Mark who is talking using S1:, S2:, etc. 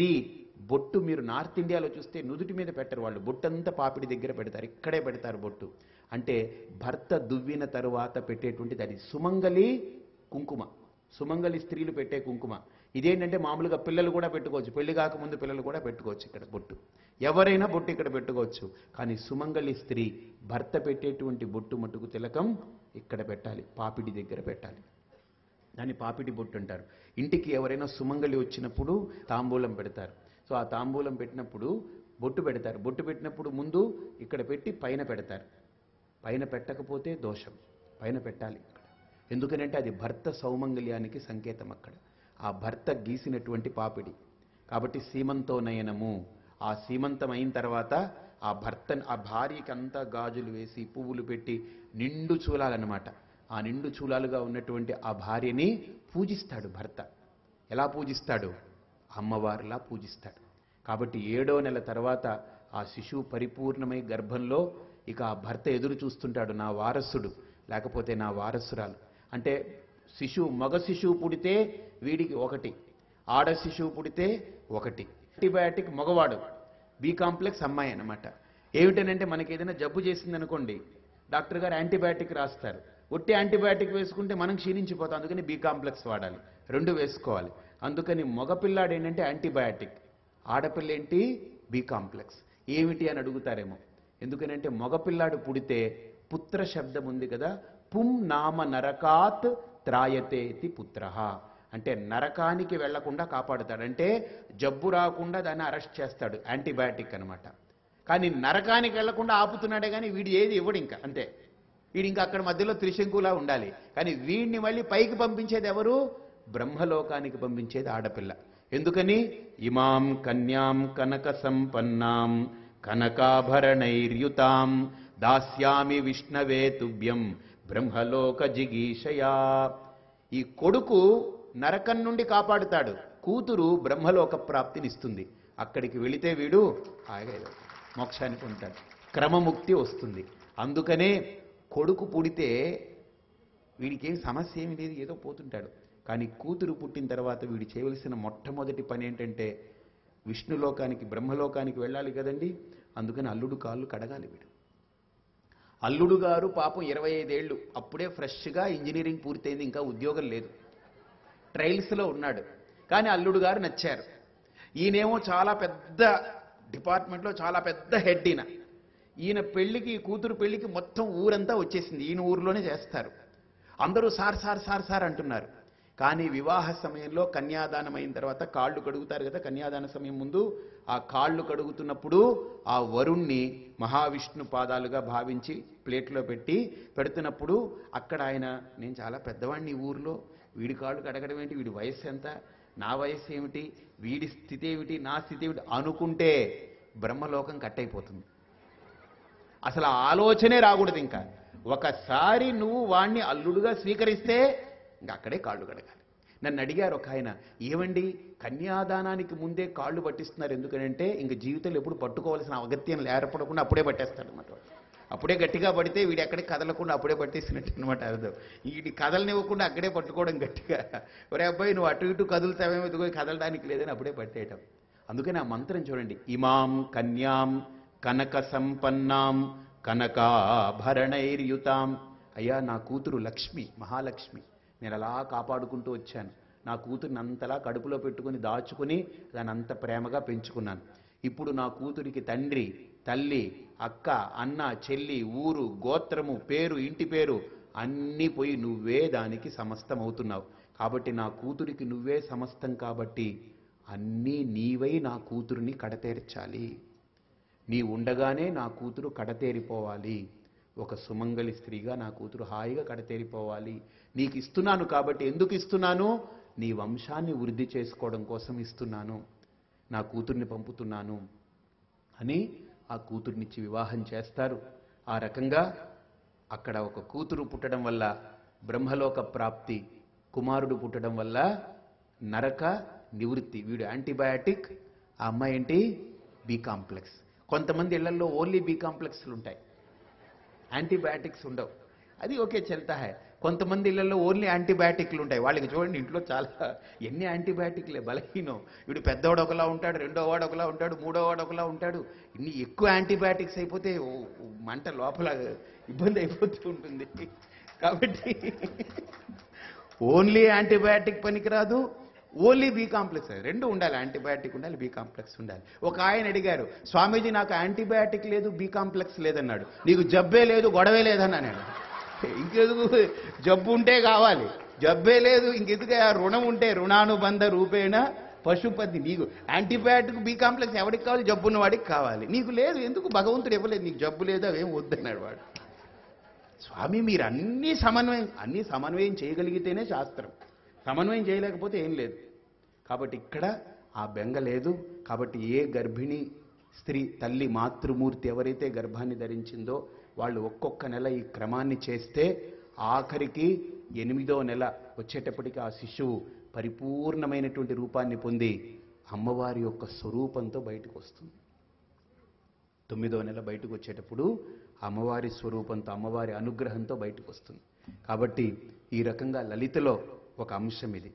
S1: స్త్రీ బొట్టు మీరు నార్త్ ఇండియాలో చూస్తే నుదుటి మీద పెట్టరు, వాళ్ళు బొట్టంతా పాపిడి దగ్గర పెడతారు, ఇక్కడే పెడతారు బొట్టు. అంటే భర్త దువ్విన తరువాత పెట్టేటువంటిది అది సుమంగలి కుంకుమ, సుమంగలి స్త్రీలు పెట్టే కుంకుమ. ఇదేంటంటే మామూలుగా పిల్లలు కూడా పెట్టుకోవచ్చు, పెళ్లి కాకముందు పిల్లలు కూడా పెట్టుకోవచ్చు ఇక్కడ బొట్టు, ఎవరైనా బొట్టు ఇక్కడ పెట్టుకోవచ్చు. కానీ సుమంగలి స్త్రీ భర్త పెట్టేటువంటి బొట్టు మట్టుకు తిలకం ఇక్కడ పెట్టాలి, పాపిడి దగ్గర పెట్టాలి, దాన్ని పాపిడి బొట్టు అంటారు. ఇంటికి ఎవరైనా సుమంగలి వచ్చినప్పుడు తాంబూలం పెడతారు. సో ఆ తాంబూలం పెట్టినప్పుడు బొట్టు పెడతారు, బొట్టు పెట్టినప్పుడు ముందు ఇక్కడ పెట్టి పైన పెడతారు, పైన పెట్టకపోతే దోషం, పైన పెట్టాలి ఇక్కడ. ఎందుకనంటే అది భర్త సౌమంగళ్యానికి సంకేతం అక్కడ, ఆ భర్త గీసినటువంటి పాపిడి. కాబట్టి సీమంతో నయనము, ఆ సీమంతం అయిన తర్వాత ఆ భర్త ఆ భార్యకి అంతా గాజులు వేసి పువ్వులు పెట్టి నిండు చూలాలన్నమాట. ఆ నిండు చూలాలుగా ఉన్నటువంటి ఆ భార్యని పూజిస్తాడు భర్త. ఎలా పూజిస్తాడు? అమ్మవారిలా పూజిస్తాడు. కాబట్టి 7వ నెల తర్వాత ఆ శిశువు పరిపూర్ణమై గర్భంలో ఇక ఆ భర్త ఎదురు చూస్తుంటాడు, నా వారసుడు లేకపోతే నా వారసురాలు. అంటే శిశువు, మగ శిశువు పుడితే వీడికి 1, ఆడ శిశువు పుడితే 1. యాంటీబయాటిక్ మగవాడు, బి కాంప్లెక్స్ అమ్మాయి అన్నమాట. ఏమిటనంటే మనకి ఏదైనా జబ్బు చేసిందనుకోండి, డాక్టర్ గారు యాంటీబయాటిక్ రాస్తారు, ఒట్టి యాంటీబయాటిక్ వేసుకుంటే మనం క్షీణించిపోతాం, అందుకని బి కాంప్లెక్స్ వాడాలి, 2 వేసుకోవాలి. అందుకని మగపిల్లాడు ఏంటంటే యాంటీబయాటిక్, ఆడపిల్ల ఏంటి బి కాంప్లెక్స్. ఏమిటి అని అడుగుతారేమో. ఎందుకనంటే మగపిల్లాడు పుడితే పుత్ర శబ్దం ఉంది కదా, పుం నామ నరకాత్ త్రాయతేతి పుత్ర, అంటే నరకానికి వెళ్లకుండా కాపాడుతాడు, అంటే జబ్బు రాకుండా దాన్ని అరెస్ట్ చేస్తాడు, యాంటీబయాటిక్ అనమాట. కానీ నరకానికి వెళ్లకుండా ఆపుతున్నాడే కానీ వీడు ఏది ఇవ్వడు ఇంకా, అంతే. వీడు ఇంకా అక్కడ మధ్యలో త్రిశంకులా ఉండాలి. కానీ వీడిని మళ్ళీ పైకి పంపించేది ఎవరు? బ్రహ్మలోకానికి పంపించేది ఆడపిల్ల. ఎందుకని? ఇమాం కన్యాం కనక సంపన్నాం కనకాభరణైర్యుతాం దాస్యామి విష్ణవే తుభ్యం బ్రహ్మలోక జిగీషయా. ఈ కొడుకు నరకం నుండి కాపాడుతాడు, కూతురు బ్రహ్మలోక ప్రాప్తినిస్తుంది. అక్కడికి వెళితే వీడు హాయిగా మోక్షానికి ఉంటాడు, క్రమముక్తి వస్తుంది. అందుకనే కొడుకు పుడితే వీడికి ఏం సమస్య ఏమి లేదు, ఏదో పోతుంటాడు. కానీ కూతురు పుట్టిన తర్వాత వీడు చేయవలసిన మొట్టమొదటి పని ఏంటంటే విష్ణులోకానికి, బ్రహ్మలోకానికి వెళ్ళాలి కదండి. అందుకని అల్లుడు కాళ్ళు కడగాలి వీడు. అల్లుడు గారు పాపం 25 ఏళ్ళు, అప్పుడే ఫ్రెష్గా ఇంజనీరింగ్ పూర్తయింది, ఇంకా ఉద్యోగం లేదు, ట్రయల్స్లో ఉన్నాడు. కానీ అల్లుడు గారు నచ్చారు. ఈయనేమో చాలా పెద్ద డిపార్ట్మెంట్లో చాలా పెద్ద హెడ్. ఈయన పెళ్లికి, కూతురు పెళ్లికి మొత్తం ఊరంతా వచ్చేసింది, ఈయన ఊరిలోనే చేస్తారు. అందరూ సార్ సార్ సార్ సార్ అంటున్నారు. కానీ వివాహ సమయంలో కన్యాదానం అయిన తర్వాత కాళ్ళు కడుగుతారు కదా, కన్యాదాన సమయం ముందు ఆ కాళ్ళు కడుగుతున్నప్పుడు ఆ వరుణ్ణి మహావిష్ణు పాదాలుగా భావించి ప్లేట్లో పెడుతున్నప్పుడు అక్కడ ఆయన, నేను చాలా పెద్దవాడిని ఈ ఊరిలో, వీడి కాళ్ళు కడగడం ఏంటి, వీడి వయస్సు ఎంత, నా వయస్సు ఏమిటి, వీడి స్థితి ఏమిటి, నా స్థితి ఏమిటి అనుకుంటే బ్రహ్మలోకం కట్టయిపోతుంది. అసలు ఆలోచనే రాకూడదు ఇంకా. ఒకసారి నువ్వు వాణ్ణి అల్లుడుగా స్వీకరిస్తే ఇంకా అక్కడే కాళ్ళు కడగాలి. నన్ను అడిగారు ఒక ఆయన, ఏమండి కన్యాదానానికి ముందే కాళ్ళు పట్టిస్తున్నారు ఎందుకనంటే ఇంక జీవితంలో ఎప్పుడు పట్టుకోవాల్సిన అగత్యం ఏర్పడకుండా అప్పుడే పట్టేస్తాడు అనమాట. అప్పుడే గట్టిగా పడితే వీడు ఎక్కడికి కదలకుండా అప్పుడే పట్టేసినట్టు అనమాట అర్థం. వీడి కదలనివ్వకుండా అక్కడే పట్టుకోవడం గట్టిగా, ఒరే అబ్బాయి నువ్వు అటు ఇటు కదులుతావేమో, ఇదిగో కదలడానికి లేదని అప్పుడే పట్టేయటం. అందుకని ఆ మంత్రం చూడండి, ఇమాం కన్యాం కనక సంపన్నాం కనకాభరణైర్యుతాం. అయ్యా నా కూతురు లక్ష్మి, మహాలక్ష్మి, నేను అలా కాపాడుకుంటూ వచ్చాను. నా కూతురుని అంతలా కడుపులో పెట్టుకుని దాచుకుని దాన్ని అంత ప్రేమగా పెంచుకున్నాను. ఇప్పుడు నా కూతురికి తండ్రి, తల్లి, అక్క, అన్న, చెల్లి, ఊరు, గోత్రము, పేరు, ఇంటి పేరు అన్నీ పోయి నువ్వే దానికి సమస్తం అవుతున్నావు. కాబట్టి నా కూతురికి నువ్వే సమస్తం, కాబట్టి అన్నీ నీవై నా కూతురిని కడతేర్చాలి. నీ ఉండగానే నా కూతురు కడతేరిపోవాలి. ఒక సుమంగలి స్త్రీగా నా కూతురు హాయిగా కడతేరిపోవాలి. నీకు ఇస్తున్నాను కాబట్టి, ఎందుకు ఇస్తున్నాను? నీ వంశాన్ని వృద్ధి చేసుకోవడం కోసం ఇస్తున్నాను, నా కూతుర్ని పంపుతున్నాను అని ఆ కూతుర్నిచ్చి వివాహం చేస్తారు. ఆ రకంగా అక్కడ ఒక కూతురు పుట్టడం వల్ల బ్రహ్మలోక ప్రాప్తి, కుమారుడు పుట్టడం వల్ల నరక నివృత్తి. వీడు యాంటీబయాటిక్, ఆ అమ్మాయి ఏంటి బి కాంప్లెక్స్. కొంతమంది ఇళ్లలో ఓన్లీ బి కాంప్లెక్స్లు ఉంటాయి, యాంటీబయాటిక్స్ ఉండవు. అది ఓకే చల్తా హై. కొంతమంది ఇళ్లలో ఓన్లీ యాంటీబయాటిక్లు ఉంటాయి. వాళ్ళకి చూడండి ఇంట్లో చాలా ఎన్ని యాంటీబయాటిక్లే, బలహీనం. వీడు పెద్దవాడు ఒకలా ఉంటాడు, రెండో వాడు ఒకలా ఉంటాడు, మూడో వాడు ఒకలా ఉంటాడు. ఇన్ని ఎక్కువ యాంటీబయాటిక్స్ అయిపోతే మంట లోపల ఇబ్బంది అయిపోతూ ఉంటుంది. కాబట్టి ఓన్లీ యాంటీబయాటిక్ పనికిరాదు, ఓన్లీ బి కాంప్లెక్స్, రెండు ఉండాలి. యాంటీబయాటిక్ ఉండాలి, బి కాంప్లెక్స్ ఉండాలి. ఒక ఆయన అడిగారు, స్వామీజీ నాకు యాంటీబయాటిక్ లేదు, బి కాంప్లెక్స్ లేదన్నాడు. నీకు జబ్బే లేదు, గొడవే లేదన్నా నేను. ఇంకెందుకు, జబ్బు ఉంటే కావాలి, జబ్బే లేదు ఇంకెందుకు, రుణం ఉంటే రుణానుబంధ రూపేణ పశుపతి. నీకు యాంటీబయాటిక్ బి కాంప్లెక్స్ ఎవరికి కావాలి, జబ్బున్న వాడికి కావాలి. నీకు లేదు ఎందుకు, భగవంతుడు ఇవ్వలేదు, నీకు జబ్బు లేదు, అవేం వద్దన్నాడు వాడు. స్వామి మీరు అన్నీ సమన్వయం చేయగలిగితేనే శాస్త్రం, సమన్వయం చేయలేకపోతే ఏం లేదు. కాబట్టి ఇక్కడ ఆ బెంగ లేదు. కాబట్టి ఏ గర్భిణీ స్త్రీ తల్లి మాతృమూర్తి ఎవరైతే గర్భాన్ని ధరించిందో వాళ్ళు ఒక్కొక్క నెల ఈ క్రమాన్ని చేస్తే ఆఖరికి 8వ నెల వచ్చేటప్పటికి ఆ శిశువు పరిపూర్ణమైనటువంటి రూపాన్ని పొంది అమ్మవారి యొక్క స్వరూపంతో బయటకు వస్తుంది. 9వ నెల బయటకు వచ్చేటప్పుడు అమ్మవారి స్వరూపంతో, అమ్మవారి అనుగ్రహంతో బయటకు వస్తుంది. కాబట్టి ఈ రకంగా లలితలో ఒక అంశం ఇది.